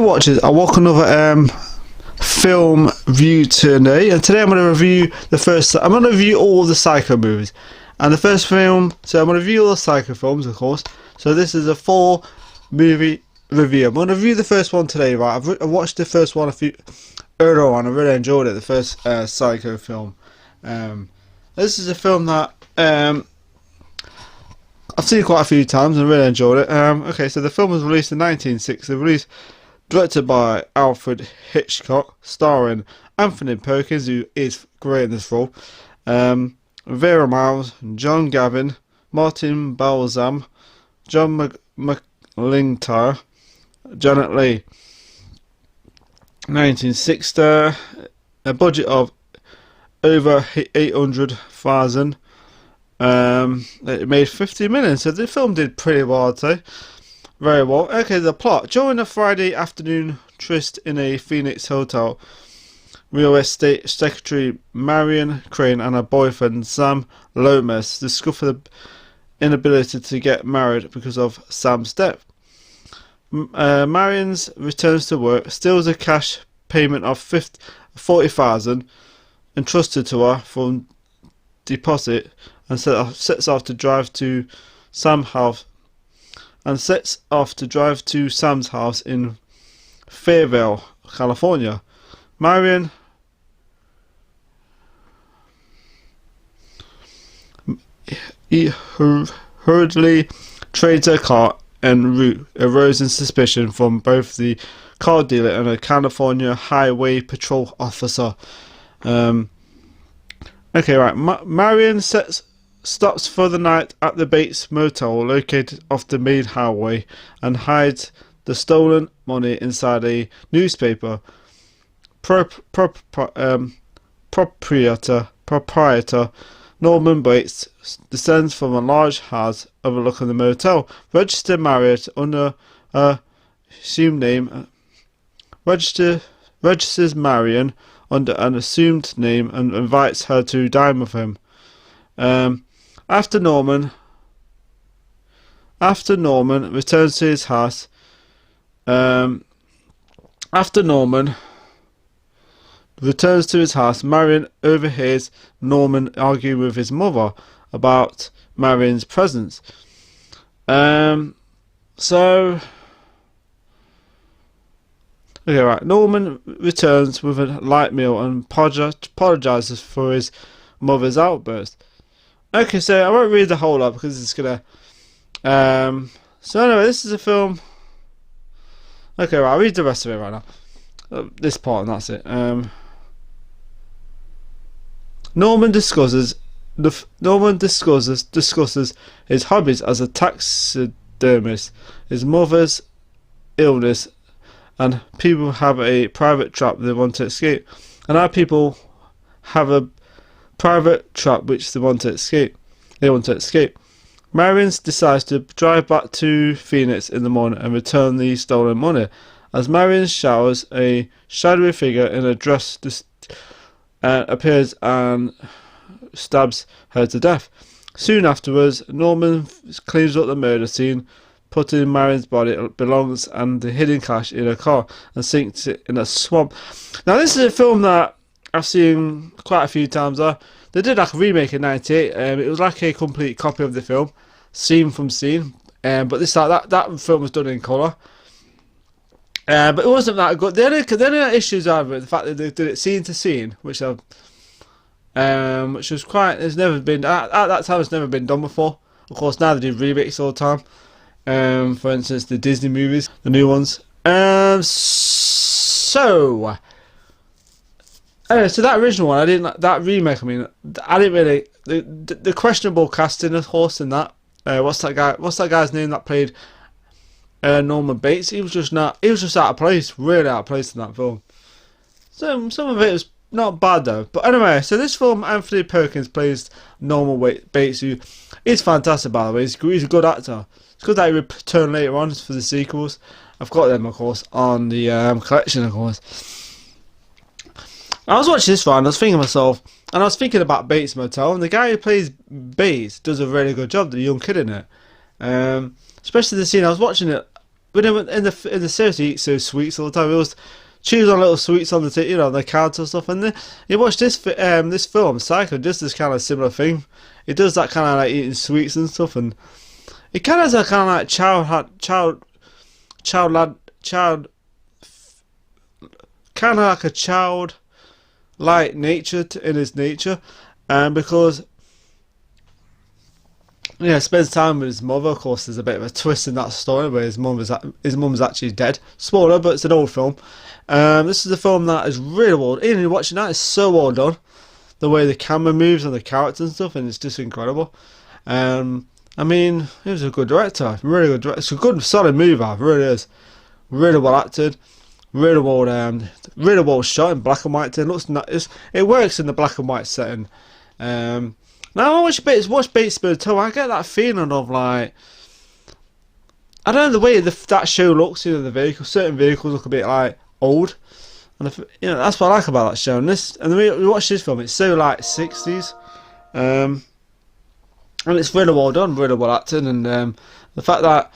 watchers, I walk another film review today, and today I'm going to review I'm going to review all the Psycho movies, and the first film. So I'm going to review all the Psycho films, of course. So this is a 4-movie review. I'm going to review the first one today, right? I watched the first one a few earlier on. I really enjoyed it. The first Psycho film. This is a film that I've seen quite a few times and really enjoyed it. Okay, so the film was released in 1960. Directed by Alfred Hitchcock, starring Anthony Perkins, who is great in this role, Vera Miles, John Gavin, Martin Balsam, John McLintyre, Janet Leigh. 1960, a budget of over 800,000. It made 50 million, so the film did pretty well, I'd say. Very well. Okay, the plot. During a Friday afternoon tryst in a Phoenix hotel, real estate secretary Marion Crane and her boyfriend Sam Lomas discover the inability to get married because of Sam's death. Marion's returns to work, steals a cash payment of 40,000 entrusted to her from deposit, and sets off to drive to Sam's house. Sam's house in Fairvale, California. Marion hurriedly trades her car en route, arousing suspicion from both the car dealer and a California Highway Patrol officer. Okay, right. Marion stops for the night at the Bates Motel, located off the main highway, and hides the stolen money inside a newspaper. Proprietor Norman Bates descends from a large house overlooking the motel, registers Marriott under a assumed name, registers Marion under an assumed name, and invites her to dine with him. After Norman returns to his house, Marion overhears Norman argue with his mother about Marion's presence. Okay, right. Norman returns with a light meal and apologizes for his mother's outburst. Okay, so I won't read the whole lot because it's gonna. So anyway, this is a film. Okay, right. I'll read the rest of it right now. This part, and that's it. Norman discusses his hobbies as a taxidermist, his mother's illness, and people have a private trap they want to escape. And our people have a private trap which they want to escape. Marion decides to drive back to Phoenix in the morning and return the stolen money. As Marion showers, a shadowy figure in a dress appears and stabs her to death. Soon afterwards, Norman cleans up the murder scene, putting Marion's body, belongings, and the hidden cash in a car, and sinks it in a swamp. Now, this is a film that I've seen quite a few times. They did like a remake in '98. It was like a complete copy of the film, scene from scene. But this that film was done in colour. But it wasn't that good. The only issues are with the fact that they did it scene to scene, which was quite. It's never been at that time. It's never been done before. Of course, now they do remakes all the time. For instance, the Disney movies, the new ones. So that original one, I didn't like that remake. I mean, I didn't really the questionable casting, of course, in that. What's that guy's name that played Norman Bates? He was just out of place, really out of place in that film. So some of it was not bad though. But anyway, so this film, Anthony Perkins plays Norman Bates, who is fantastic, by the way. He's a good actor. It's good that he would return later on for the sequels. I've got them, of course, on the collection, of course. I was watching this one, I was thinking to myself, and I was thinking about Bates Motel, and the guy who plays Bates does a really good job, the young kid in it. Especially the scene, I was watching it in the series he eats those sweets all the time. He was choosing on little sweets on the on the counter and stuff. And then you watch this film, Psycho, does this kind of similar thing. He does that kind of like eating sweets and stuff, and it kind of has a kind of like kind of like a child-like nature in his nature, and because spends time with his mother. Of course, there's a bit of a twist in that story where his mum's actually dead. Spoiler, but it's an old film. This is a film that is really well done. Even watching that, it's so well done. The way the camera moves and the characters and stuff, and it's just incredible. I mean, he was a good director, really good director. It's a good, solid movie, it really is. Really well acted, really well shot in black and white. It works in the black and white setting. Now I watch Bates Motel, I get that feeling of like, I don't know, the way that show looks. The vehicles, certain vehicles look a bit like old, and that's what I like about that show. And the way we watch this film, it's so like 60s, and it's really well done, really well acted, and the fact that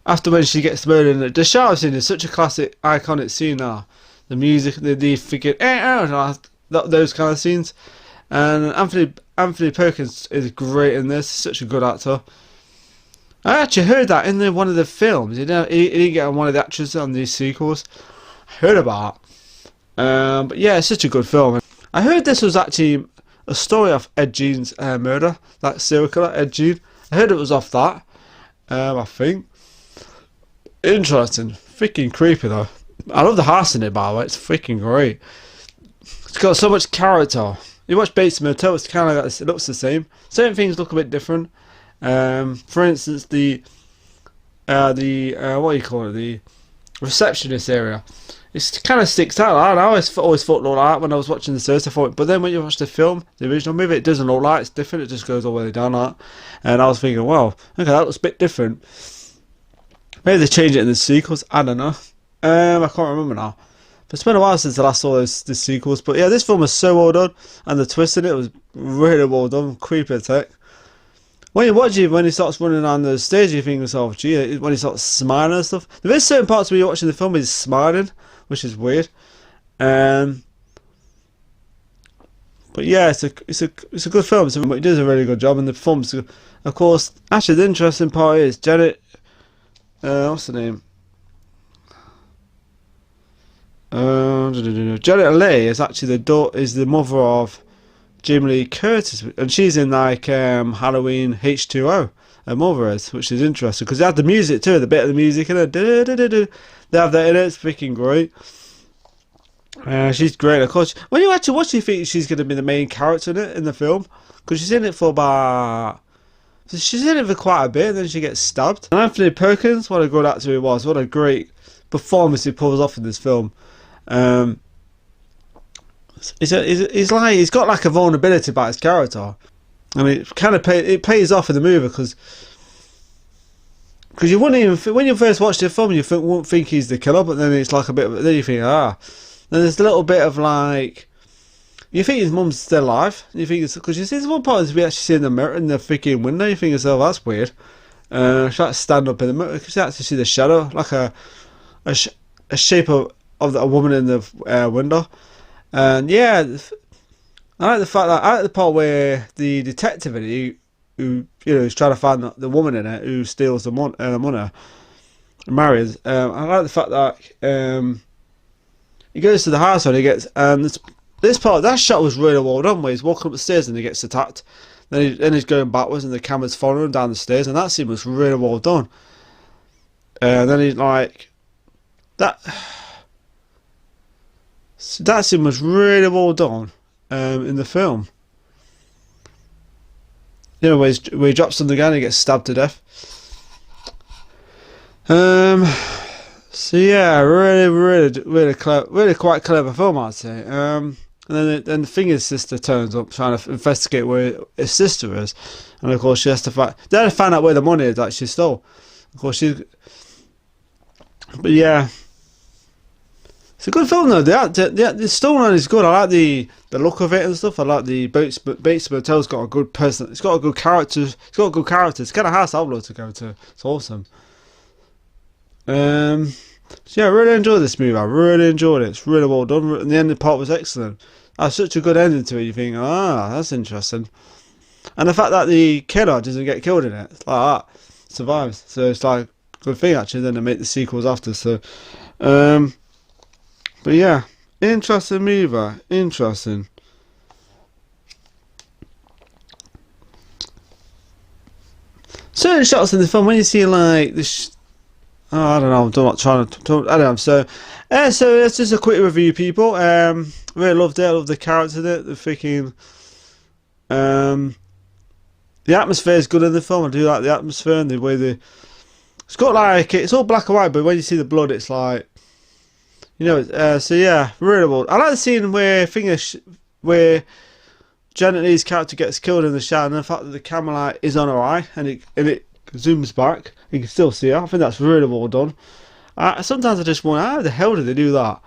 after when she gets murdered, the shower scene is such a classic, iconic scene now. The music, the figure, those kind of scenes, and Anthony Perkins is great in this. He's such a good actor. I actually heard that in one of the films. He didn't get on one of the actors on these sequels. I heard about it. But yeah, it's such a good film. I heard this was actually a story of Ed Gein's murder, that serial killer, Ed Gein. I heard it was off that, I think. Interesting. Freaking creepy though. I love the house in it, by the way. It's freaking great. It's got so much character. You watch Bates Motel, it's kind of like this, it looks the same. Certain things look a bit different. For instance, the what do you call it? The receptionist area. It kind of sticks out. I always thought it looked like that when I was watching the series. I thought, but then when you watch the film, the original movie, it doesn't look like it's different. It just goes all the way down like that. And I was thinking, well, okay, that looks a bit different. Maybe they change it in the sequels. I don't know. I can't remember now. But it's been a while since I last saw the sequels. But yeah, this film was so well done, and the twist in it was really well done. Creepy as heck. When you watch it, when he starts running on the stage, you think to yourself, gee, when he starts smiling and stuff. There is certain parts where you're watching the film he's smiling, which is weird. But yeah, it's a good film. He does a really good job, and the performance. Of course, actually, the interesting part is Janet. What's the name? Janet Leigh is actually the mother of Jamie Lee Curtis, and she's in like Halloween H2O. Her mother is, which is interesting because they have the music too. The bit of the music in it, they have that in it. It's freaking great. She's great. Of course, when you actually watch, you think she's going to be the main character in it in the film because she's in it for about. She's in it for quite a bit, and then she gets stabbed. And Anthony Perkins, what a good actor he was. What a great performance he pulls off in this film. He's got like a vulnerability about his character. I mean, it pays off in the movie because you wouldn't even, when you first watch the film, you wouldn't think he's the killer, but then it's like a bit of, then you think, then there's a little bit of like, you think his mum's still alive. You think it's because you see, there's one part we actually see in the mirror in the freaking window. You think yourself, that's weird. She like stand up in the mirror because you actually see the shadow, like a shape of a woman in the window. And yeah, I like the fact that I like the part where the detective in it, who is trying to find the woman in it who steals the money, marries. I like the fact that he goes to the house and he gets this part, that shot was really well done, where he's walking up the stairs and he gets attacked. Then he's going backwards and the camera's following him down the stairs, and that scene was really well done. And then he's like that scene was really well done in the film. Where he drops on the gun and he gets stabbed to death. So yeah, really clever, really quite clever film, I'd say. And then the Finger's sister turns up trying to investigate where his sister is, and of course she has to find. They have to find out where the money is that she stole. Of course but yeah, it's a good film though. The storyline is good. I like the look of it and stuff. I like the Bates Motel's got a good person. It's got a good character. It's got a good character. It's kind of house I'd love to go to. It's awesome. So yeah, I really enjoyed this movie. I really enjoyed it. It's really well done, and the ending part was excellent. That's such a good ending to it. You think, that's interesting, and the fact that the killer doesn't get killed in it, it's like that, survives. So it's like a good thing actually. Then they make the sequels after. So, um, but yeah, interesting movie. Interesting. Certain shots in the film when you see like this. Oh, I don't know. I'm not trying to. I don't know. So that's just a quick review, people. Really loved it. I love the character in it. The freaking. Um, the atmosphere is good in the film. I do like the atmosphere and the way the. It's got like it's all black and white, but when you see the blood, it's like. So yeah, really well. I like the scene where Janet Leigh's character gets killed in the shower, and the fact that the camera light is on her eye and it zooms back, you can still see her. I think that's really well done. Sometimes I just wonder, how the hell did they do that?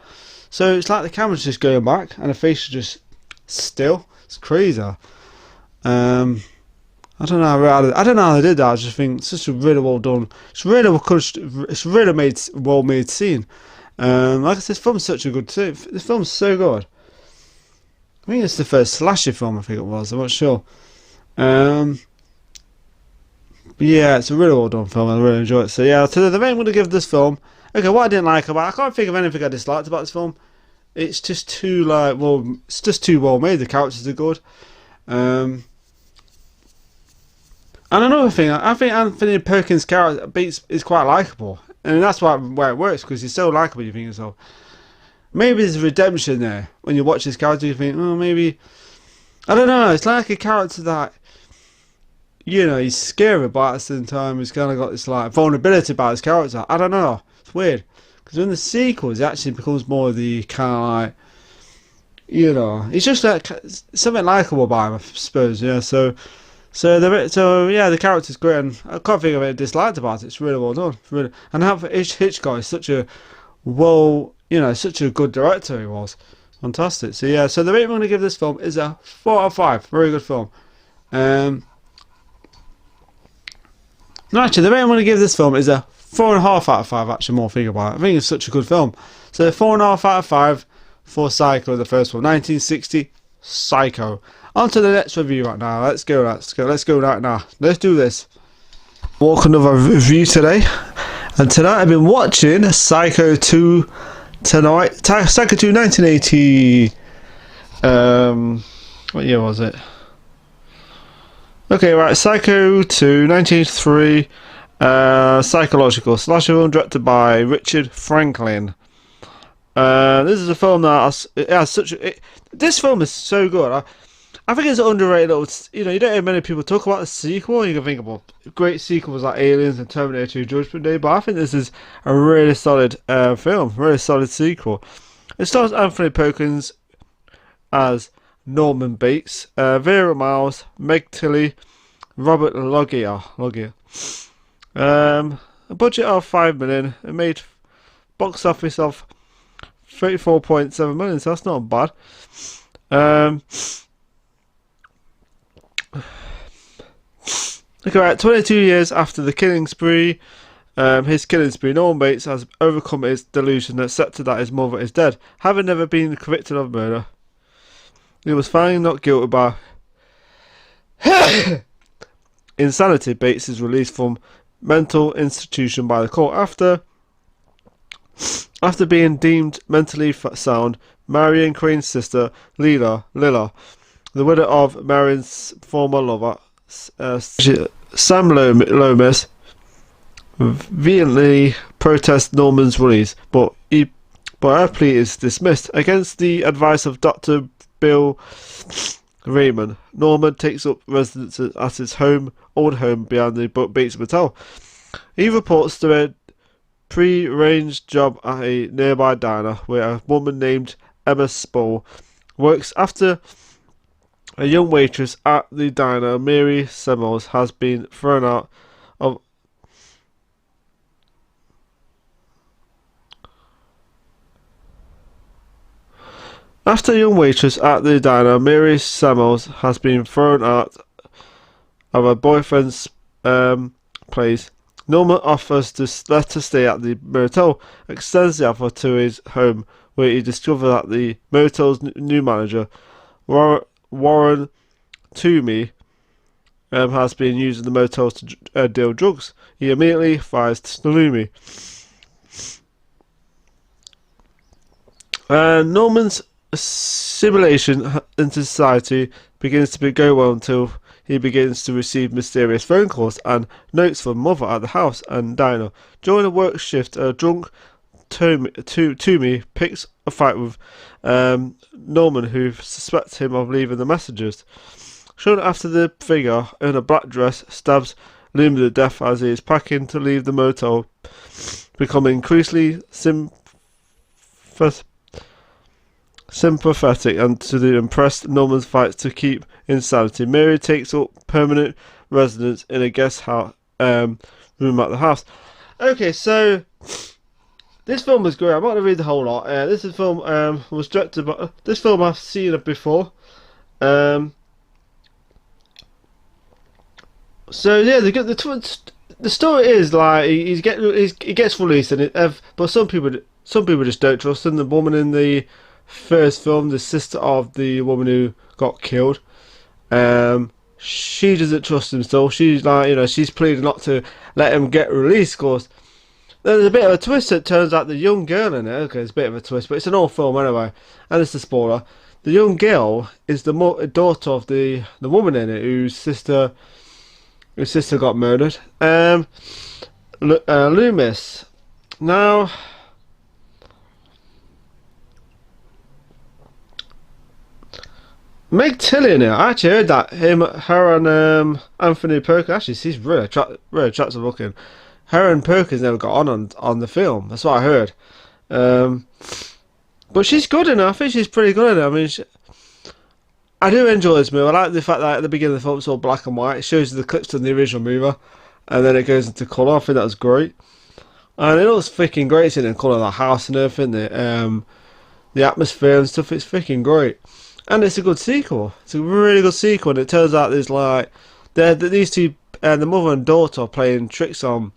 So it's like the camera's just going back and the face is just still. It's crazy. I don't know how they did that. I just think it's just a really well done. It's really well made scene. Like I said, this film's such a good scene. This film's so good. I think it's the first slasher film. I think it was. I'm not sure. Yeah, it's a really well done film. I really enjoy it. So yeah, so the main I'm going to give this film. Okay, what I didn't like about it, I can't think of anything I disliked about this film. It's just too it's just too well made. The characters are good. And another thing, I think Anthony Perkins' character is quite likable, and that's why it works because he's so likable. You think so. Maybe there's redemption there when you watch this character. You think, oh, maybe I don't know. It's like a character that he's scary, but at the same time, he's kind of got this like vulnerability about his character. I don't know. It's weird because in the sequels, it actually becomes more of the kind of like, it's just like something likable about him, I suppose. Yeah. So yeah, the character's great, and I can't think of anything disliked about it. It's really well done. Really, and Hitchcock is such a such a good director he was. Fantastic. So yeah, so the rating I'm going to give this film is a 4 out of 5. Very good film. No, actually, the rating I'm going to give this film is a 4.5 out of 5. Actually, more think about it. I think it's such a good film. So 4.5 out of 5 for Psycho, the first one, 1960 Psycho. On to the next review right now. Let's go right now. Let's do this. Walk another review today, and tonight I've been watching Psycho 2. Tonight, Psycho 2, 1980. What year was it? Okay, right. Psycho 2, 1983. Psychological slasher film directed by Richard Franklin. This is a film that this film is so good. I think it's underrated. You don't hear many people talk about the sequel. You can think about great sequels like Aliens and Terminator 2 Judgment Day, but I think this is a really solid film, really solid sequel. It stars Anthony Perkins as Norman Bates, Vera Miles, Meg Tilly, Robert Loggia. A budget of $5 million. It made box office of $34.7 million, so that's not bad. Okay, right, 22 years after the killing spree, Norman Bates has overcome his delusion and accepted that his mother is dead. Having never been convicted of murder, he was finally not guilty by insanity. Bates is released from mental institution by the court after being deemed mentally sound. Marion Crane's sister, Lila, the widow of Marion's former lover, Sam Lomas, vehemently protests Norman's release, but her plea is dismissed. Against the advice of Dr. Bill Raymond, Norman takes up residence at his old home behind the Bates Motel. He reports to a pre-arranged job at a nearby diner where a woman named Emma Sproul works. After a young waitress at the diner, Mary Semmels, has been thrown out of After a young waitress at the diner, Mary Semmels, has been thrown out of her boyfriend's place. Norman offers to let her stay at the motel, extends the offer to his home, where he discovers that the motel's new manager, Warren Toomey, has been using the motels to deal drugs. He immediately fires Toomey. Norman's assimilation into society begins to go well until he begins to receive mysterious phone calls and notes from mother at the house and diner. During a work shift, a drunk Toomey picks a fight with Norman, who suspects him of leaving the messages. Soon after, the figure in a black dress stabs Loomis to death as he is packing to leave the motel, becoming increasingly sympathetic and to the impressed Norman's fights to keep insanity. Mary takes up permanent residence in a guest house room at the house. Okay, so this film was great. I'm not going to read the whole lot. This film was directed by... This film I've seen it before. So yeah, the story is like he gets released, but some people just don't trust him. The woman in the first film, the sister of the woman who got killed, she doesn't trust him still. She's like, she's pleading not to let him get released. Of course, there's a bit of a twist. It turns out the young girl in it. Okay, it's a bit of a twist, but it's an old film anyway, and it's a spoiler. The young girl is the daughter of the woman in it whose sister got murdered. Loomis. Now, Meg Tilly in it. I actually heard that her and Anthony Perkins. Actually, she's really attractive looking. Her and Perkins never got on the film. That's what I heard. But she's good in it. I think she's pretty good in it. I mean, I do enjoy this movie. I like the fact that at the beginning of the film it's all black and white. It shows you the clips from the original movie, and then it goes into colour. I think that was great. And it looks freaking great seeing the colour of the house and everything, the atmosphere and stuff. It's freaking great. And it's a good sequel. It's a really good sequel. And it turns out there's like these two, the mother and daughter, are playing tricks on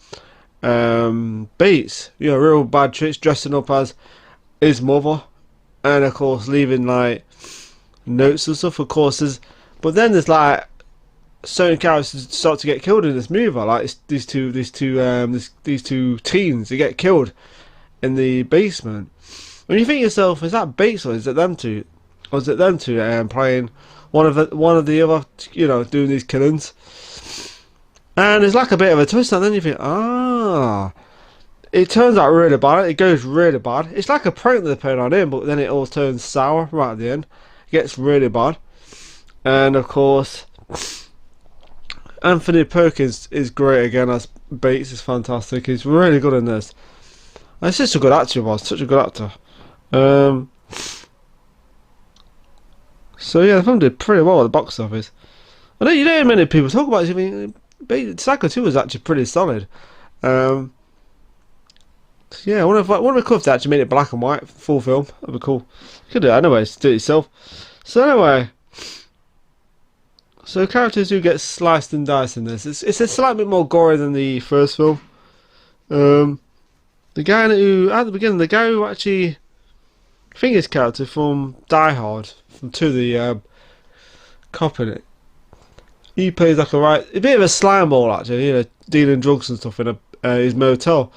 Bates. Real bad tricks, dressing up as his mother, and of course leaving like notes and stuff. Of course, but then there's like certain characters start to get killed in this movie. Like these two teens, they get killed in the basement. When you think to yourself, is that Bates or is it them two? Or is it them two playing one of the other, doing these killings? And it's like a bit of a twist, and then you think, it turns out really bad. It goes really bad. It's like a prank that they put on him, but then it all turns sour right at the end. It gets really bad. And of course, Anthony Perkins is great again as Bates. Is fantastic. He's really good in this. And he's such a good actor. Such a good actor. So yeah, the film did pretty well at the box office. I know you don't hear many people talk about it. I mean, Psycho 2 was actually pretty solid. Yeah, I wonder if they actually made it black and white full film. That'd be cool. You could do it anyway. Do it yourself. So anyway, so characters who get sliced and diced in this. It's a slightly bit more gory than the first film. The guy who at the beginning, the guy who actually, I think his character from Die Hard, from the cop in it. He plays like a bit of a slime ball actually, dealing drugs and stuff in his motel.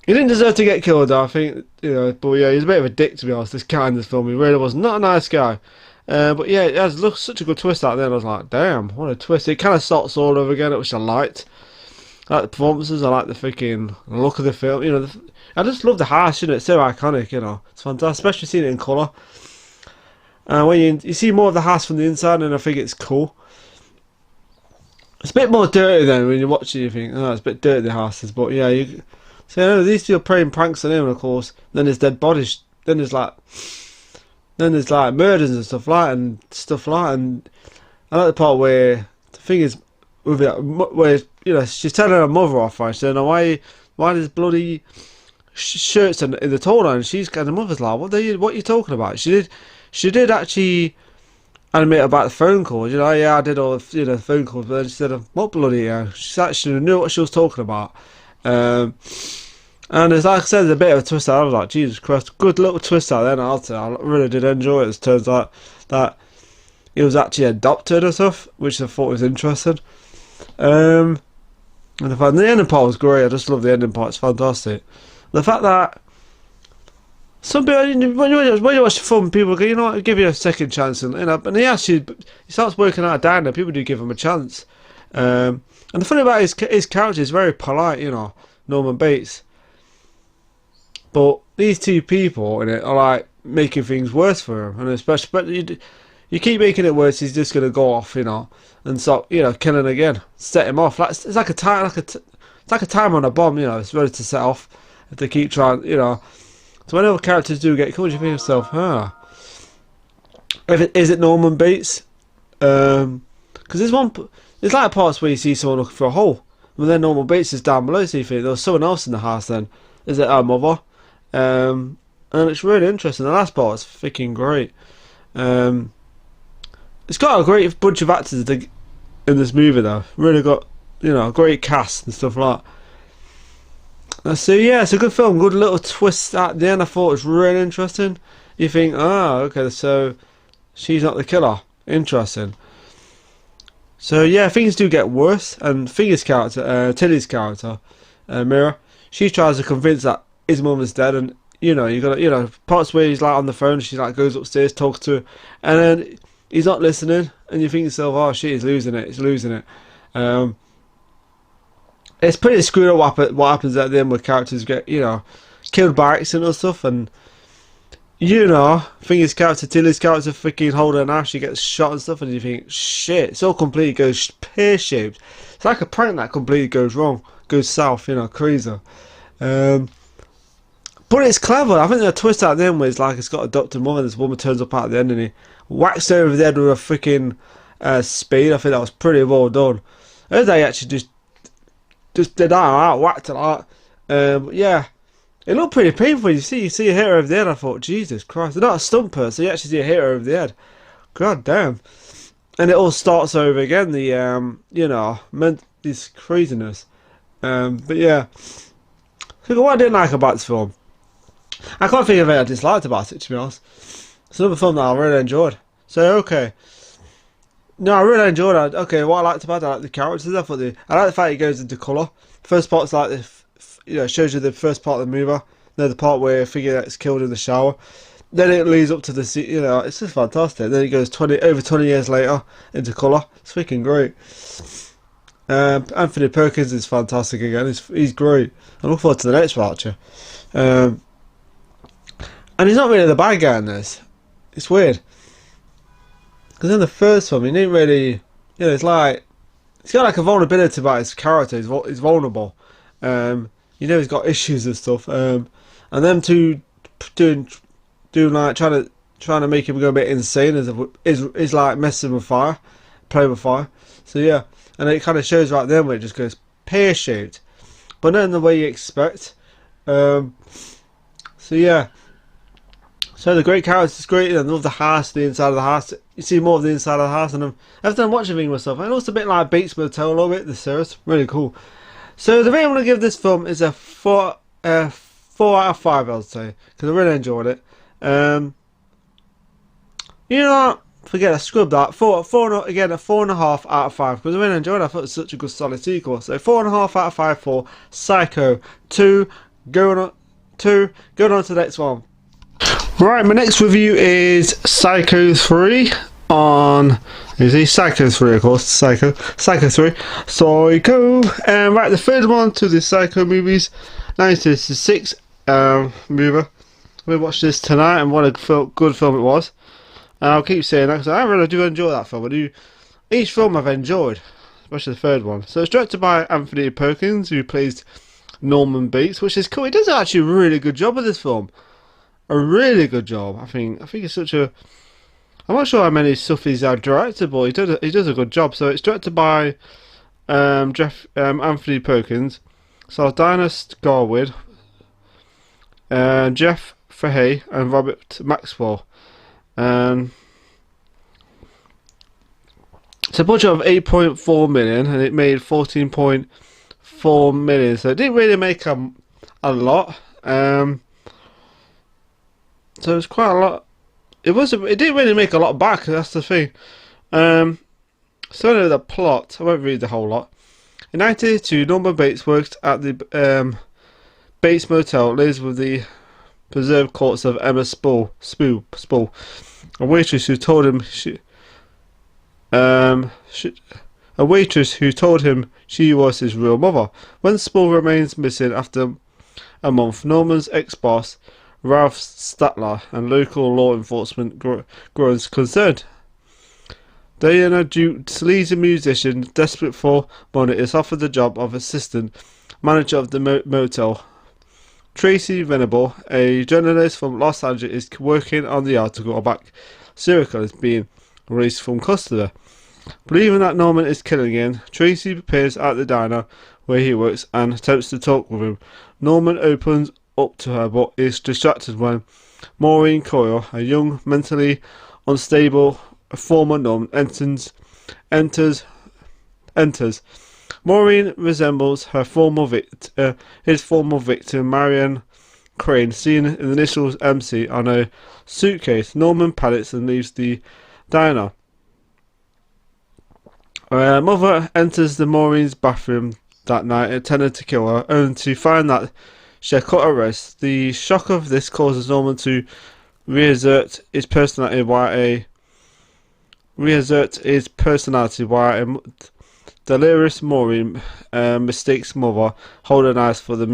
He didn't deserve to get killed, I think, but yeah, he's a bit of a dick to be honest. This guy in this film, he really was not a nice guy. But yeah, it has such a good twist out there, and I was like, damn, what a twist. It kind of starts all over again, which I liked. I like the performances, I like the freaking look of the film, I just love the house, it's so iconic, it's fantastic, especially seeing it in colour. When you see more of the house from the inside, and I think it's cool. It's a bit more dirty then when you watch it, you think, oh, it's a bit dirty, the houses, but yeah, so these two are playing pranks on him, of course. Then there's dead bodies, then there's like murders and stuff like, and I like the part where the thing is with it, where she's telling her mother off, right? She's saying, why there's bloody shirts in the toilet, and she's kind of mother's like, what are you talking about? She did actually animate about the phone calls. You know, yeah, I did all the, the phone calls, but then she said, "What bloody hell?" She actually knew what she was talking about. Um, and it's like I said, there's a bit of a twist. I was like, Jesus Christ, good little twist out there. And I'll say, I really did enjoy it. It turns out that he was actually adopted and stuff, which I thought was interesting. And the ending part was great. I just love the ending part. It's fantastic. The fact that some people, when you watch the film, people go, you know what, I'll give you a second chance, and and he starts working out a diner. People do give him a chance. And the thing about his character is very polite, Norman Bates. But these two people in it are like making things worse for him, and especially, but you keep making it worse, he's just gonna go off, and start, killing again, set him off. Like it's like a time, it's like a time on a bomb, it's ready to set off if they keep trying, So whenever characters do get killed, you think to yourself, is it Norman Bates? Because there's like parts where you see someone looking for a hole, and then Norman Bates is down below, so you think there was someone else in the house. Then is it our mother? And it's really interesting. The last part is freaking great. It's got a great bunch of actors in this movie, though. Really got a great cast and stuff like that. So yeah, it's a good film. Good little twist at the end. I thought it was really interesting. You think, okay, so she's not the killer. Interesting. So yeah, things do get worse. And Tilly's character, Mira, she tries to convince that his mum is dead, and you got parts where he's like on the phone. She like goes upstairs, talks to her, and then he's not listening, and you think to yourself, oh shit, he's losing it. It's pretty screwed up what happens at the end where characters get, killed by accident or stuff, and Tilly's character freaking holding a knife, she gets shot and stuff, and you think, shit, it's all completely goes pear-shaped. It's like a prank that completely goes wrong, goes south, crazy. But it's clever. I think the twist at the end where it's like it's got adopted mother, and this woman turns up at the end and he whacks her over the head with a freaking spade. I think that was pretty well done. I heard they actually just did that out, whacked it out. Yeah, it looked pretty painful. You see a hit her over the head. I thought, Jesus Christ, they're not a stunt person. You actually see a hit her over the head. God damn. And it all starts over again. This craziness. But yeah, so what I didn't like about this film, I can't think of anything I disliked about it, to be honest. It's another film that I really enjoyed. So okay. No, I really enjoyed it. Okay, what I liked about it, I like the characters. I like the fact it goes into colour. First part's like shows you the first part of the movie. Then the part where a figure gets killed in the shower. Then it leads up to the it's just fantastic. Then it goes over 20 years later into colour. It's freaking great. Anthony Perkins is fantastic again. He's great. I look forward to the next one, actually. And he's not really the bad guy in this. It's weird. Because in the first film, he didn't really... it's like... He's got like a vulnerability about his character. He's vulnerable. He's got issues and stuff. And them two doing like trying to make him go a bit insane is like messing with fire. Playing with fire. So yeah. And it kind of shows right then where it just goes pear-shaped. But not in the way you expect. So yeah. So the great characters is great. I love the house, the inside of the house. You see more of the inside of the house, and every time I'm watching things myself, and it's a bit like Bates Motel a little bit. The series, really cool. So the rating I'm gonna give this film is a 4 out of 5. I'll say, because I really enjoyed it. Forget I scrubbed that. Again, a 4.5 out of 5 because I really enjoyed it. I thought it was such a good solid sequel. So 4.5 out of 5 for Psycho 2. Going on to the next one. Right, my next review is Psycho 3 Psycho 3, of course. Psycho 3. Psycho. Right, the third one to the Psycho movies. 1966 movie. We watched this tonight, and what a good film it was. I'll keep saying that because I really do enjoy that film. Each film I've enjoyed, especially the third one. So it's directed by Anthony Perkins, who plays Norman Bates, which is cool. He does actually a really good job of this film. A really good job. I think it's such a... I'm not sure how many stuff he's directed, but he does a good job. So it's directed by Anthony Perkins. So Diana Scarwood, Jeff Fahey, and Robert Maxwell. a budget of 8.4 million, and it made 14.4 million. So it didn't really make a lot. So it's quite a lot. It didn't really make a lot back. That's the thing. So anyway, the plot. I won't read the whole lot. In 1982, Norman Bates works at the Bates Motel, lives with the preserved corpse of Emma Spool, a waitress who told him she was his real mother. When Spool remains missing after a month, Norman's ex-boss, Ralph Statler, and local law enforcement grows concerned. Diana Duke, sleazy musician, desperate for money, is offered the job of assistant manager of the motel. Tracy Venable, a journalist from Los Angeles, is working on the article about serial killers being released from custody. Believing that Norman is killing again, Tracy appears at the diner where he works and attempts to talk with him. Norman opens up to her but is distracted when Maureen Coyle, a young, mentally unstable former Norman, enters. Maureen resembles his former victim, Marion Crane, seen in the initials MC on a suitcase. Norman panics and leaves the diner. Mother enters the Maureen's bathroom that night, intending to kill her, only to find that she had cut her wrist. The shock of this causes Norman to reassert his personality while a delirious Maureen mistakes mother holding eyes for the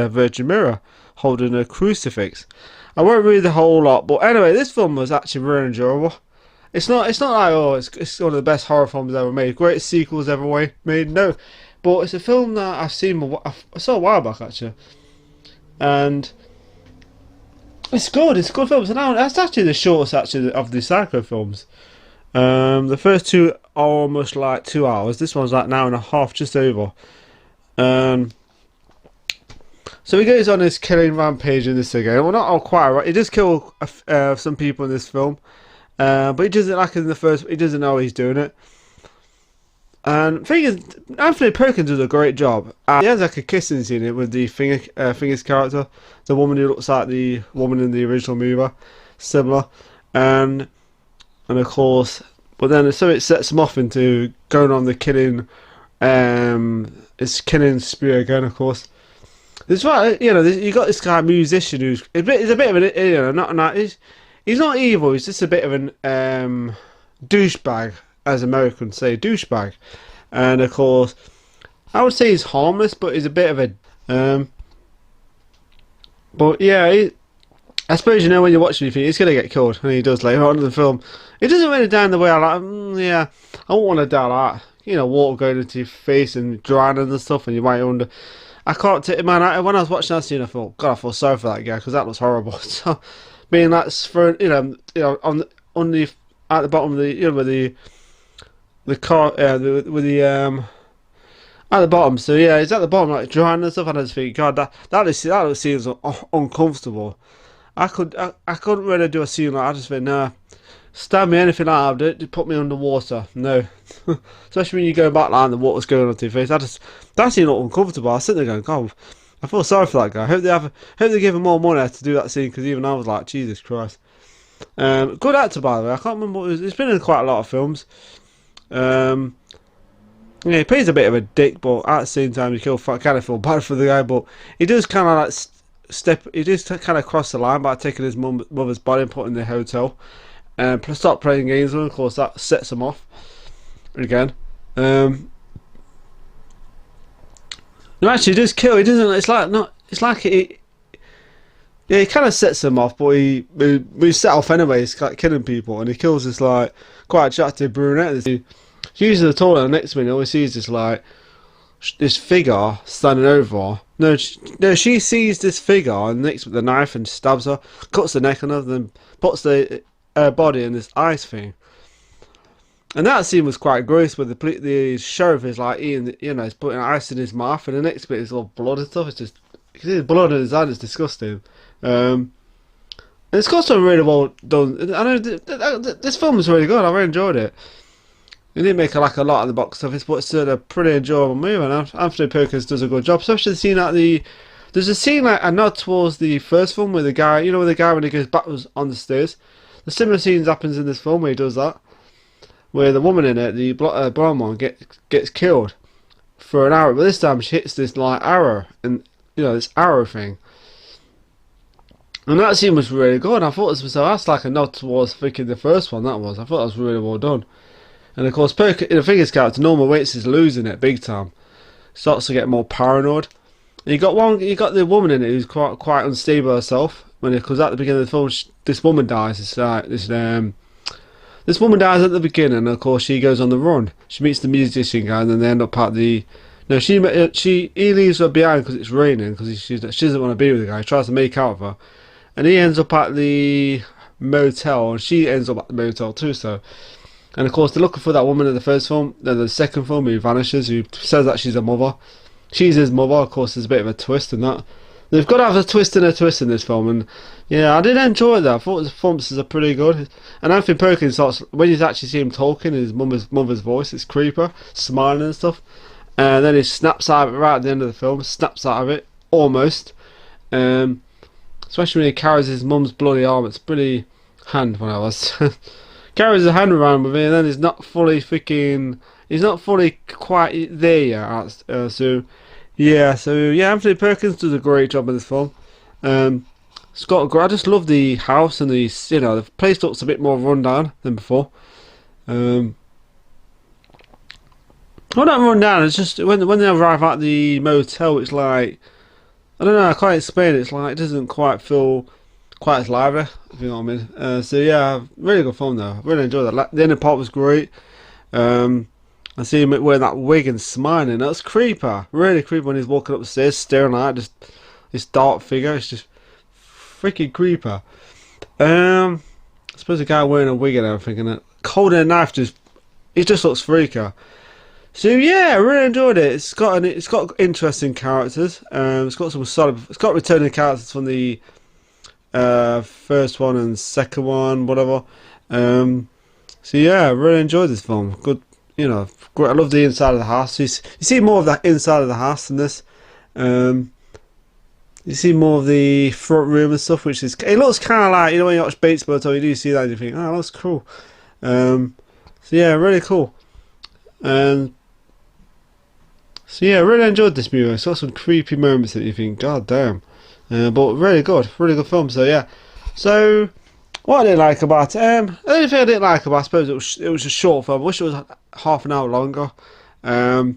Virgin Mirror, holding a crucifix. I won't read the whole lot, but anyway, this film was actually really enjoyable. It's not like, oh, it's one of the best horror films ever made, greatest sequels ever made, no, but it's a film that I saw a while back actually, and it's good. It's a good film. So now that's actually the shortest of the Psycho films. The first two are almost like 2 hours. This one's like an hour and a half, just over. So he goes on this killing rampage in this again. Well, not all quite right. He does kill some people in this film, but he doesn't like in the first. He doesn't know he's doing it. And the thing is, Anthony Perkins does a great job. He has like a kissing scene in it with the Fingers character, the woman who looks like the woman in the original movie, similar, and of course, but then so it sets him off into going on the killing, it's killing spree again. Of course, there's right, you got this guy musician who's he's a bit of an, he's not evil. He's just a bit of an douchebag, as Americans say, douchebag. And of course, I would say he's harmless, but he's a bit of a but yeah, I suppose when you watch him, you think he's gonna get killed, and he does later on in the film. It doesn't really die in the way I like. Yeah, I won't want to die like that. Water going into your face and drowning and stuff, and you might wonder. I can't take man. When I was watching that scene, I thought, God, I feel sorry for that guy because that looks horrible. So, being that's for on the at the bottom of the where the car with the at the bottom. So yeah, he's at the bottom like drowning and stuff, and I just think, God, that seems uncomfortable. I couldn't really do a scene like that. I just think, nah, stab me, anything like that, just put me underwater. No. Especially when you go back like and the water's going onto your face. That seemed uncomfortable. I was sitting there going, God, I feel sorry for that guy. I hope they give him more money to do that scene, because even I was like, Jesus Christ. Good actor, by the way. I can't remember he's been in quite a lot of films. Yeah, he plays a bit of a dick, but at the same time, you kind of feel bad for the guy, but he does kind of like he just kind of crossed the line by taking his mother's body and putting in the hotel and start playing games with him. Of course, that sets him off again. No, actually, he does kill. He doesn't. It's like yeah, he kind of sets him off, but we set off anyway. He's like killing people, and he kills this like quite attractive brunette. She uses the toilet, and next minute, all he sees is like this figure standing over her. No, she sees this figure and next with the knife and stabs her, cuts the neck on her, then puts the body in this ice thing. And that scene was quite gross, where the sheriff is like eating, he's putting ice in his mouth, and the next bit is all blood and stuff. It's just, you can see the blood in his hand. It's disgusting. And it's got some really well done. I know this film is really good. I really enjoyed it. It didn't make like a lot of the box office, but it's still a pretty enjoyable movie. And Anthony Perkins does a good job, especially the scene at the. There's a scene like a nod towards the first film where the guy, you know, where the guy when he goes backwards on the stairs. The similar scenes happens in this film where he does that, where the woman in it, the blonde one, gets killed for an arrow, but this time she hits this like arrow, and you know this arrow thing. And that scene was really good. I thought this was that's like a nod towards thinking the first one. That was. I thought that was really well done. And of course, the Fingers character, Norman Waits, is losing it big time. Starts to get more paranoid. And you got the woman in it who's quite unstable herself. Because at the beginning of the film, this woman dies. It's like this woman dies at the beginning. And of course, she goes on the run. She meets the musician guy, and then they end up at the. No, he leaves her behind because it's raining. Because she doesn't want to be with the guy. He tries to make out of her, and he ends up at the motel, and she ends up at the motel too. So. And of course, they're looking for that woman in the first film. Then the second film, who vanishes, who says that she's a mother. She's his mother. Of course, there's a bit of a twist in that. They've got to have a twist in this film. And yeah, I did enjoy that. I thought the performances are pretty good. And Anthony Perkins starts, when you actually see him talking in his mother's voice, it's creeper, smiling and stuff. And then he snaps out of it right at the end of the film. Snaps out of it, almost. Especially when he carries his mum's bloody arm. It's pretty hand when I was. Carries his hand around with it, and then he's not fully quite there yet. Anthony Perkins does a great job in this film. I just love the house and the place looks a bit more run down than before. Well, not run down. It's just when they arrive at the motel, it's like I don't know. I can't explain it. It's like it doesn't quite feel quite as lively, if you know what I mean. Really good film though. Really enjoyed that. The ending part was great. I see him wearing that wig and smiling. That's creepy. Really creepy when he's walking up the stairs, staring at just this dark figure. It's just freaking creepy. I suppose the guy wearing a wig and everything, and holding a knife it just looks freaky. So yeah, I really enjoyed it. It's got interesting characters. It's got returning characters from the first one and second one, whatever. So yeah, I really enjoyed this film. Good, great. I love the inside of the house. You see more of that inside of the house in this. You see more of the front room and stuff, it looks kind of like, when you watch Bates Motel, you do see that and you think, oh, that's cool. So yeah, really cool. So yeah, I really enjoyed this movie. It's got some creepy moments that you think, god damn. But really good film. So yeah. So what I didn't like about it, the only thing I didn't like about it, I suppose it was a short film. I wish it was half an hour longer. I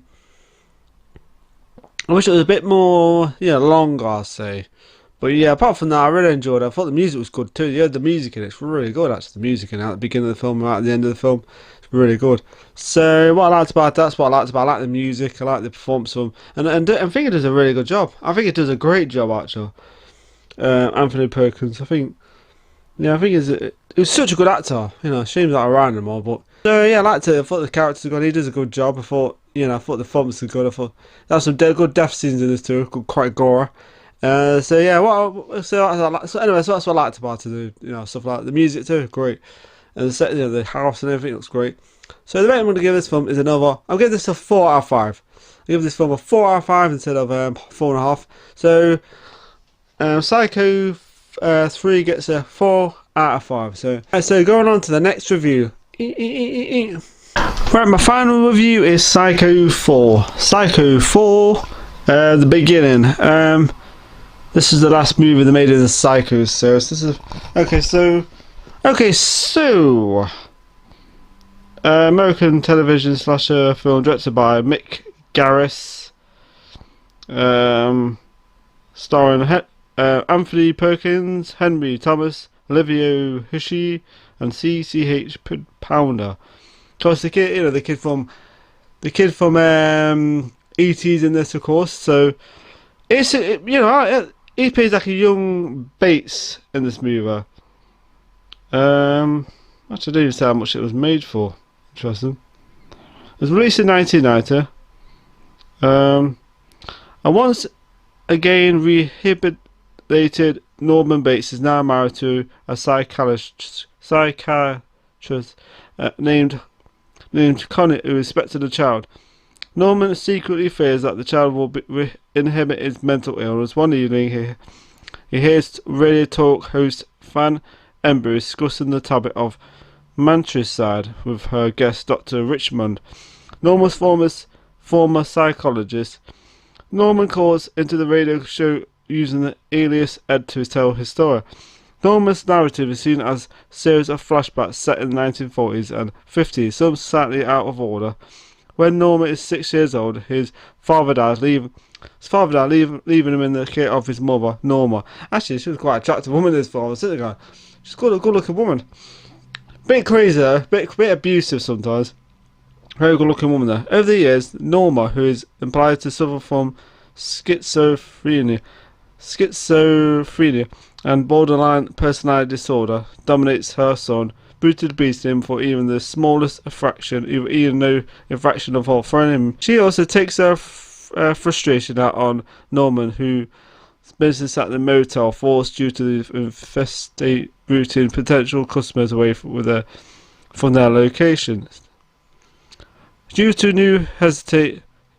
wish it was a bit more, longer, I'll say. But yeah, apart from that, I really enjoyed it. I thought the music was good too. You heard the music in it. It's really good, actually. The music in it at the beginning of the film, right at the end of the film. It's really good. So what I liked about that's what I liked about. I like the music. I like the performance of him. And I think it does a really good job. I think it does a great job, actually. Anthony Perkins. I think he was such a good actor. Shame that I ran him all, but so yeah, I liked it. I thought the characters were good. He does a good job. I thought the performance was good. I thought there were some good death scenes in this too. Quite gory. So yeah, anyway, so that's what I liked about it. Stuff like the music too, great, and the set, the house and everything looks great. So the rating I'm going to give this film is I'll give this a 4 out of 5. I'll give this film a 4 out of 5 instead of 4.5. So Psycho 3 gets a 4 out of 5. So going on to the next review. Right, my final review is Psycho 4. Psycho 4, the beginning. This is the last movie they made in the Psycho series. American television slasher film directed by Mick Garris, starring Anthony Perkins, Henry Thomas, Olivia Hussey, and C.H. Pounder. Of course, the kid from E.T.'s in this, of course. So he plays like a young Bates in this movie. Actually, I didn't even say how much it was made for. Interesting. It was released in 1990. And once again rehabilitated, Norman Bates is now married to a psychiatrist named named Connie who respected the child. Norman secretly fears that the child will inherit his mental illness. One evening, he hears radio talk host Fan Ember discussing the topic of matricide with her guest Dr. Richmond, Norman's former psychologist. Norman calls into the radio show using the alias Ed to tell his story. Norman's narrative is seen as a series of flashbacks set in the 1940s and 50s, some slightly out of order. When Norman is 6 years old, his father dies, leaving him in the care of his mother, Norma. Actually, she was quite an attractive woman, this father, isn't she? She's a good looking woman. Bit crazy though, bit abusive sometimes. Very good looking woman there. Over the years, Norma, who is implied to suffer from schizophrenia and borderline personality disorder, dominates her son, brutally beats him for even the smallest infraction, even no infraction of her for him. She also takes her frustration out on Norman, who business at the motel forced due to the infestate routing potential customers away from their location. Due to new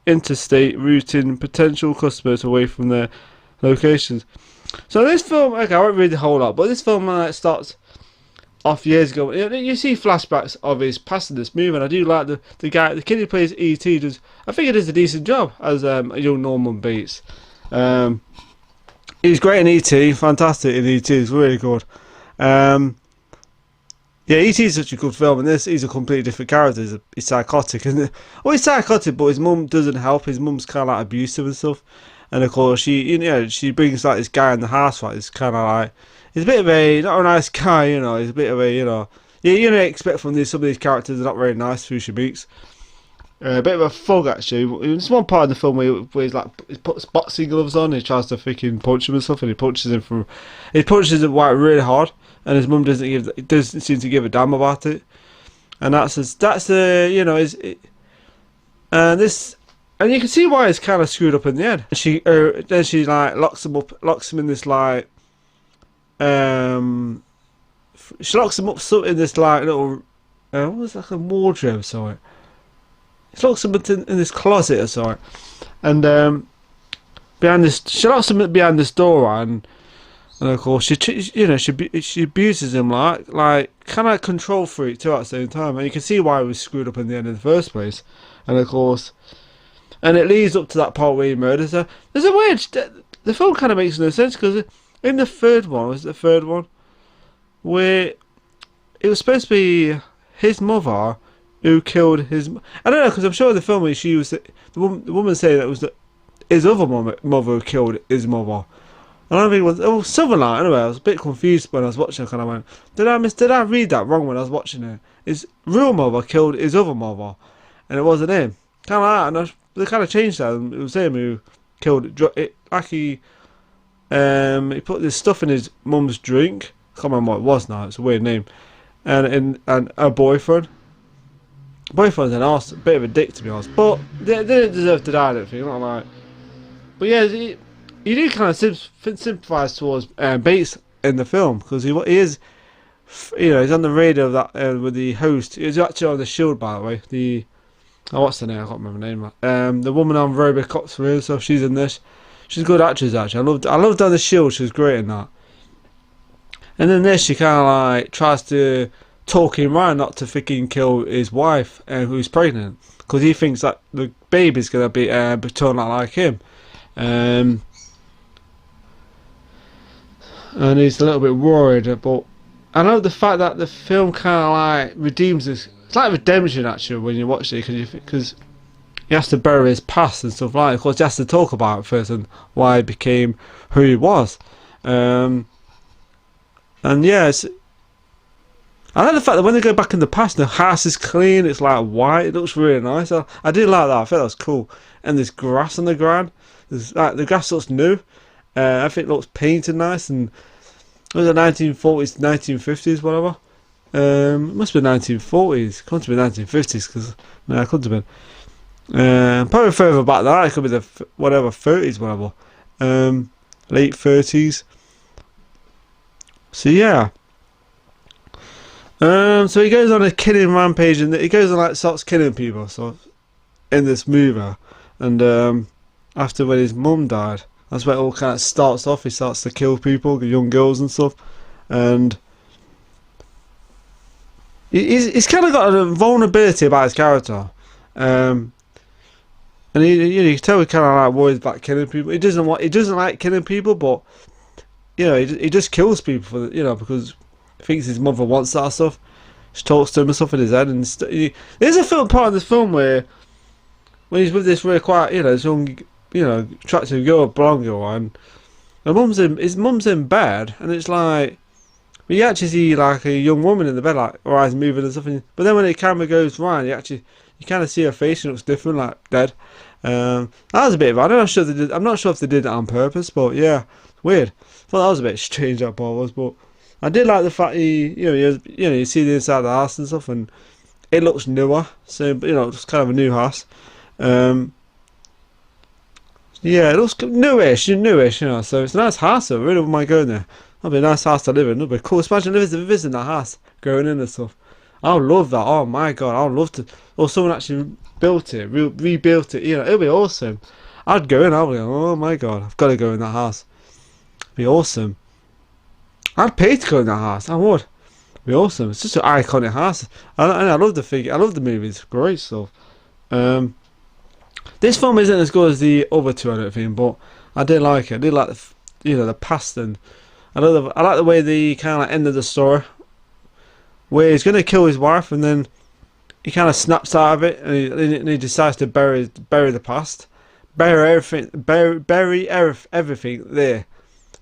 interstate routing potential customers away from their locations. So this film, okay, I won't read the whole lot, but this film starts off years ago. You see flashbacks of his past in this movie, and I do like the kid who plays E.T. does. I think he does a decent job as a young Norman Bates. He's great in E.T., fantastic in E.T., he's really good. Yeah, E.T. is such a good film, and this he's a completely different character. He's psychotic, isn't it? Well, he's psychotic, but his mum doesn't help. His mum's kind of like abusive and stuff, and of course she brings like this guy in the house, like it's kind of like he's a bit of a not a nice guy, He's a bit of a you expect from some of these characters are not very nice who she meets. A bit of a thug actually. There's one part in the film where he puts boxing gloves on. He tries to freaking punch him and stuff, and he punches him really hard. And his mum doesn't seem to give a damn about it. And and you can see why it's kind of screwed up in the end. She like locks him in this like she locks him up in this like little what was it, like a wardrobe, sorry. She locks him in this closet or something, and she locks him behind this door, and of course she abuses him like kind of control freak too at the same time, and you can see why he was screwed up in the end in the first place, and of course, and it leads up to that part where he murders her. There's a weird, the film kind of makes no sense because in the third one, where it was supposed to be his mother who killed his. I don't know, because I'm sure in the film she was the woman saying that it was his other mother who killed his mother. And I don't think it was something like. Anyway, I was a bit confused when I was watching. I kind of went, did I read that wrong when I was watching it? His real mother killed his other mother, and it wasn't him. Kind of like, and they kind of changed that. And it was him who killed it. Like he put this stuff in his mum's drink. I can't remember what it was now. It's a weird name. And her boyfriend. Boyfriend's an arse, a bit of a dick to be honest, but they didn't deserve to die. I don't think. Not like. But yeah, you do kind of sympathise towards Bates in the film because he is, he's on the radio of that with the host. He's actually on the Shield, by the way. What's the name? I can't remember the name. The woman on Robocop's real, so she's in this. She's a good actress actually. I loved her on the Shield. She was great in that. And then this, she kind of like tries to talk him around not to freaking kill his wife who's pregnant because he thinks that the baby's gonna be turn out like him. And he's a little bit worried, but I know the fact that the film kind of like redeems this. It's like redemption actually when you watch it because he has to bury his past and stuff like that. Of course, he has to talk about it first and why he became who he was. And yeah, I like the fact that when they go back in the past, the house is clean. It's like white. It looks really nice. I do like that. I think that's cool. And there's grass on the ground. The grass looks new. I think it looks painted nice, and it was the 1940s, 1950s, whatever. It must be 1940s. Couldn't be 1950s because no, it couldn't have been. Probably further back than that. It could be the 30s, whatever. Late 30s. So yeah. So he goes on a killing rampage, and he goes on like starts killing people. So in this movie, and after when his mum died, that's where it all kind of starts off. He starts to kill people, young girls and stuff, and he's kind of got a vulnerability about his character, and you can tell he kind of like worries about killing people. He doesn't like killing people, but he just kills people for because he thinks his mother wants that stuff. She talks to him and stuff in his head, and there's a film part of this film where when he's with this really quiet, this young, attractive girl, blonde girl, and his mum's in bed, and it's like you actually see like a young woman in the bed, like her eyes moving and stuff. But then when the camera goes round, you kind of see her face, and it looks different, like dead. That was a bit of. I'm not sure if they did that on purpose, but yeah, it's weird. I thought that was a bit strange, that part was, but I did like the fact you see the inside of the house and stuff, and it looks newer, so it's kind of a new house. Yeah, it looks newish, so it's a nice house. I really wouldn't mind going there. That'd be a nice house to live in. That'd be cool. Imagine visiting that house, going in and stuff. I would love that. Oh my god, I would love to. Or someone actually built it, rebuilt it. It'd be awesome. I'd go in. I'd be like, oh my god, I've got to go in that house. It'd be awesome. I'd pay to go in that house. I would. It'd be awesome. It's just an iconic house. And I love the figure. I love the movies. Great stuff. This film isn't as good as the other two, I don't think, but I did like it. I did like the past, and I like the way they kind of like ended the story, where he's gonna kill his wife, and then he kind of snaps out of it, and he decides to bury the past, bury everything there,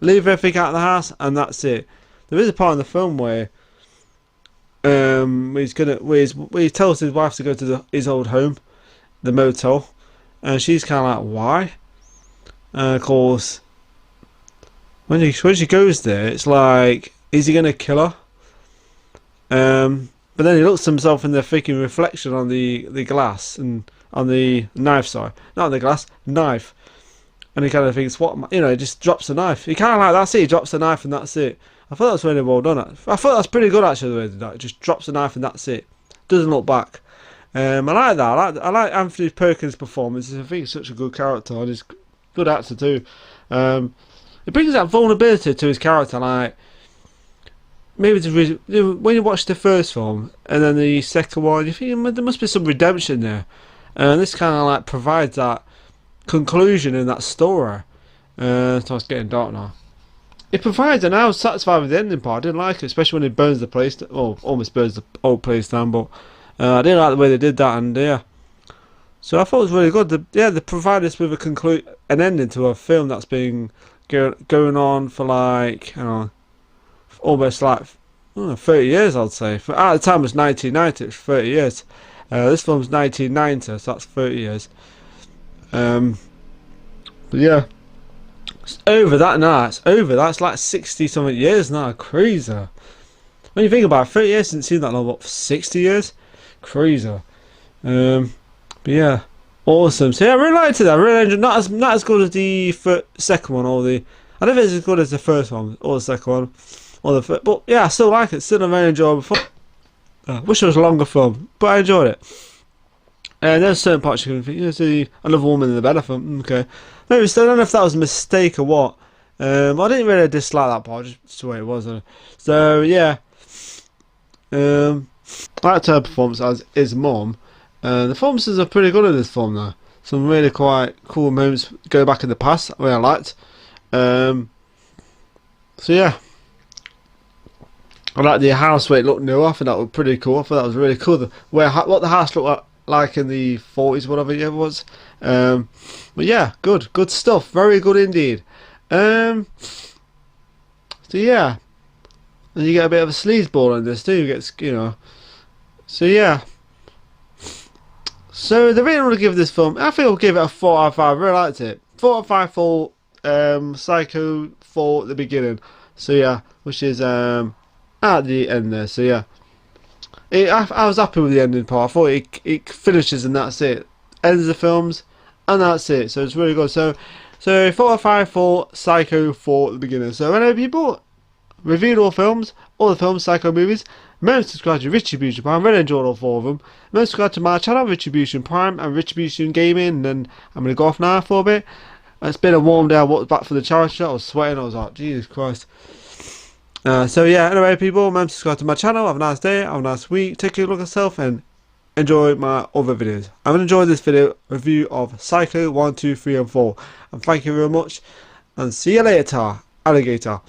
leave everything out of the house, and that's it. There is a part in the film where where he tells his wife to go to his old home, the motel, and she's kind of like, why? Of course, when she goes there, it's like, is he gonna kill her? But then he looks at himself in the freaking reflection on the glass, and on the knife, sorry, not on the glass, knife, and he kind of thinks, he just drops the knife. He kind of like, that's it. He drops the knife, and that's it. I thought that's really well done. I thought that's pretty good actually, the way they did that. He just drops the knife, and that's it. Doesn't look back. I like that. I like Anthony Perkins' performance. I think he's such a good character, and he's a good actor too. It brings that vulnerability to his character. Like maybe when you watch the first film and then the second one, you think there must be some redemption there, and this kind of like provides that conclusion in that story. So it's getting dark now. It provides, and I was satisfied with the ending part. I didn't like it, especially when it burns the place, almost burns the old place down, but. I didn't like the way they did that, and yeah. So I thought it was really good. They provided us with an ending to a film that's been going on for like, almost like 30 years, I'd say. At the time it was 1990, it was 30 years. This film's 1990, so that's 30 years. But yeah. It's over that now. It's over. That's like 60 something years now. Crazy. When you think about it, 30 years since seen that long, what, 60 years? Crazy. But yeah, awesome. So yeah, I really liked it. I really enjoyed. Not as good as the second one, or I don't think it's as good as the first one or the second one, or the first. But yeah, I still like it. Still a very enjoyable film. Wish it was a longer film, but I enjoyed it. And there's certain parts you can think, see another woman in the bed. I thought, okay. Maybe I don't know if that was a mistake or what. I didn't really dislike that part, just the way it was. So yeah. I liked her performance as his mum. The performances are pretty good in this film though. Some really quite cool moments go back in the past, I really liked. So yeah. I like the house where it looked new. I think that was pretty cool. I thought that was really cool. What the house looked like in the 40s, whatever it was. But yeah, good stuff. Very good indeed. So yeah. And you get a bit of a sleazeball in this too. You get, So yeah. So the reason I want to give this film, I think I'll give it a 4 out of 5. I really liked it. 4 out of 5 for Psycho 4 at the beginning. So yeah, which is at the end there. So yeah, I was happy with the ending part. I thought it finishes and that's it. Ends the films and that's it. So it's really good. So 4 out of 5 for Psycho 4 at the beginning. So I know people reviewed all the films, Psycho movies. Remember to subscribe to Retribution Prime, really enjoyed all 4 of them. Remember to subscribe to my channel, Retribution Prime and Retribution Gaming, and I'm going to go off now for a bit. It's been a warm day, I walked back for the charity shot, I was sweating, I was like, Jesus Christ. So yeah, anyway people, remember to subscribe to my channel, have a nice day, have a nice week, take a look at yourself and enjoy my other videos. I'm going to enjoy this video review of Psycho 1, 2, 3 and 4. And thank you very much, and see you later, alligator.